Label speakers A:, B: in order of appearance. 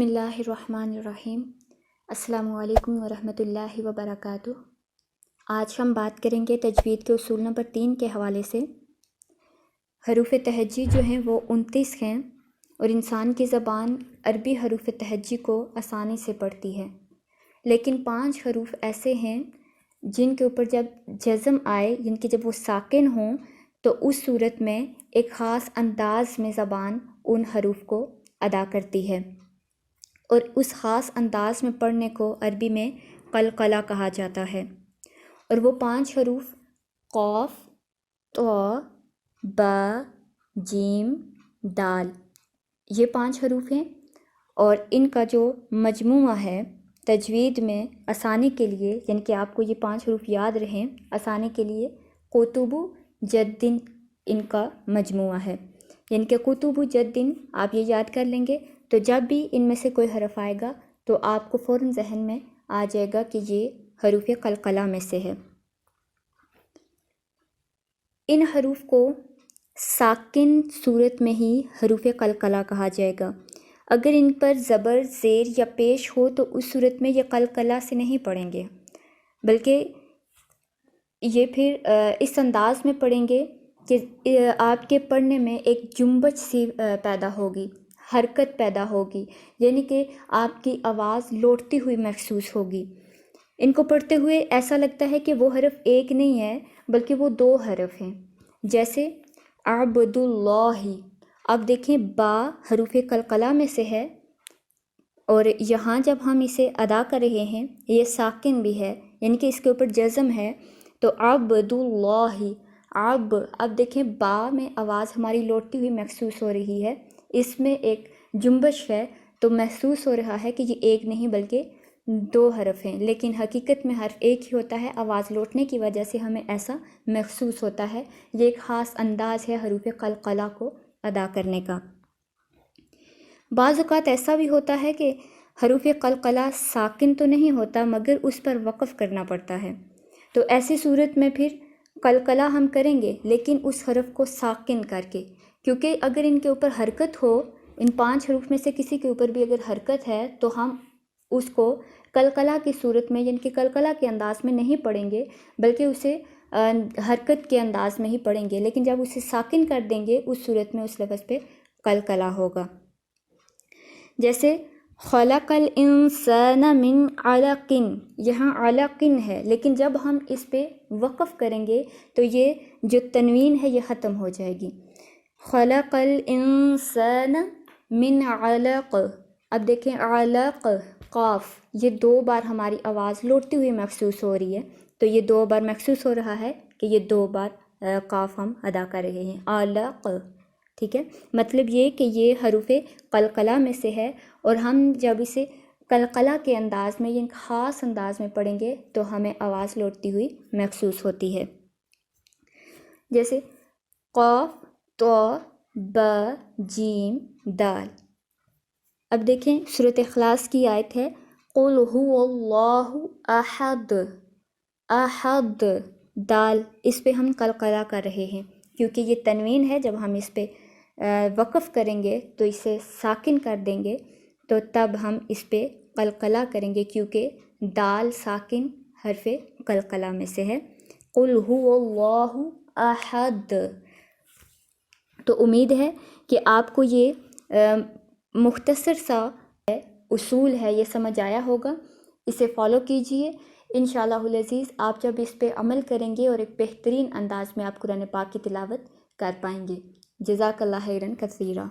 A: اللہ الرحمن الرحیم۔ السلام علیکم ورحمۃ اللہ وبرکاتہ۔ آج ہم بات کریں گے تجوید کے اصول نمبر 3 کے حوالے سے۔ حروف تہجی جو ہیں وہ 29 ہیں اور انسان کی زبان عربی حروف تہجی کو آسانی سے پڑھتی ہے، لیکن 5 حروف ایسے ہیں جن کے اوپر جب جزم آئے، یعنی کہ جب وہ ساکن ہوں، تو اس صورت میں ایک خاص انداز میں زبان ان حروف کو ادا کرتی ہے، اور اس خاص انداز میں پڑھنے کو عربی میں قلقلہ کہا جاتا ہے۔ اور وہ 5 حروف قاف، طا، با، جیم، دال، یہ 5 حروف ہیں، اور ان کا جو مجموعہ ہے تجوید میں آسانی کے لیے، یعنی کہ آپ کو یہ 5 حروف یاد رہیں آسانی کے لیے، قطب جدن ان کا مجموعہ ہے۔ یعنی کہ قطب جدن آپ یہ یاد کر لیں گے تو جب بھی ان میں سے کوئی حرف آئے گا تو آپ کو فوراً ذہن میں آ جائے گا کہ یہ حروف قلقلہ میں سے ہے۔ ان حروف کو ساکن صورت میں ہی حروف قلقلہ کہا جائے گا۔ اگر ان پر زبر، زیر یا پیش ہو تو اس صورت میں یہ قلقلہ سے نہیں پڑھیں گے، بلکہ یہ پھر اس انداز میں پڑھیں گے کہ آپ کے پڑھنے میں ایک جنبش سی پیدا ہوگی، حرکت پیدا ہوگی، یعنی کہ آپ کی آواز لوٹتی ہوئی محسوس ہوگی۔ ان کو پڑھتے ہوئے ایسا لگتا ہے کہ وہ حرف ایک نہیں ہے بلکہ وہ 2 حرف ہیں، جیسے عبد اللہ۔ اب دیکھیں با حروف قلقلہ میں سے ہے، اور یہاں جب ہم اسے ادا کر رہے ہیں یہ ساکن بھی ہے، یعنی کہ اس کے اوپر جزم ہے، تو عبد اللہ، اب دیکھیں با میں آواز ہماری لوٹتی ہوئی محسوس ہو رہی ہے، اس میں ایک جنبش ہے، تو محسوس ہو رہا ہے کہ یہ ایک نہیں بلکہ 2 حرف ہیں، لیکن حقیقت میں حرف ایک ہی ہوتا ہے، آواز لوٹنے کی وجہ سے ہمیں ایسا محسوس ہوتا ہے۔ یہ ایک خاص انداز ہے حروف قلقلہ کو ادا کرنے کا۔ بعض اوقات ایسا بھی ہوتا ہے کہ حروف قلقلہ ساکن تو نہیں ہوتا مگر اس پر وقف کرنا پڑتا ہے، تو ایسی صورت میں پھر قلقلہ ہم کریں گے لیکن اس حرف کو ساکن کر کے، کیونکہ اگر ان کے اوپر حرکت ہو، ان 5 حروف میں سے کسی کے اوپر بھی اگر حرکت ہے تو ہم اس کو قلقلہ کی صورت میں، یعنی کہ قلقلہ کے انداز میں نہیں پڑھیں گے بلکہ اسے حرکت کے انداز میں ہی پڑھیں گے، لیکن جب اسے ساکن کر دیں گے اس صورت میں اس لفظ پہ قلقلہ ہوگا۔ جیسے خلق الانسان من علق، یہاں علق ہے، لیکن جب ہم اس پہ وقف کریں گے تو یہ جو تنوین ہے یہ ختم ہو جائے گی۔ خلق الانسان من علق، اب دیکھیں علق، قاف، یہ 2 بار ہماری آواز لوٹتی ہوئی محسوس ہو رہی ہے، تو یہ 2 بار محسوس ہو رہا ہے کہ یہ 2 بار قاف ہم ادا کر رہے ہیں، علق، ٹھیک ہے۔ مطلب یہ کہ یہ حروف قلقلہ میں سے ہے، اور ہم جب اسے قلقلہ کے انداز میں، یہ خاص انداز میں پڑھیں گے تو ہمیں آواز لوٹتی ہوئی محسوس ہوتی ہے۔ جیسے قاف، طا، با، جیم، دال۔ اب دیکھیں سورۃ اخلاص کی آیت ہے قل هو اللہ احد، احد، دال، اس پہ ہم قلقلہ کر رہے ہیں کیونکہ یہ تنوین ہے، جب ہم اس پہ وقف کریں گے تو اسے ساکن کر دیں گے تو تب ہم اس پہ قلقلہ کریں گے، کیونکہ دال ساکن حرف قلقلہ میں سے ہے۔ قل هو اللہ احد۔ تو امید ہے کہ آپ کو یہ مختصر سا اصول ہے یہ سمجھ آیا ہوگا، اسے فالو کیجئے۔ انشاءاللہ العزیز آپ جب اس پہ عمل کریں گے اور ایک بہترین انداز میں آپ قرآن پاک کی تلاوت کر پائیں گے۔ جزاک اللہ خیرا کثیرا۔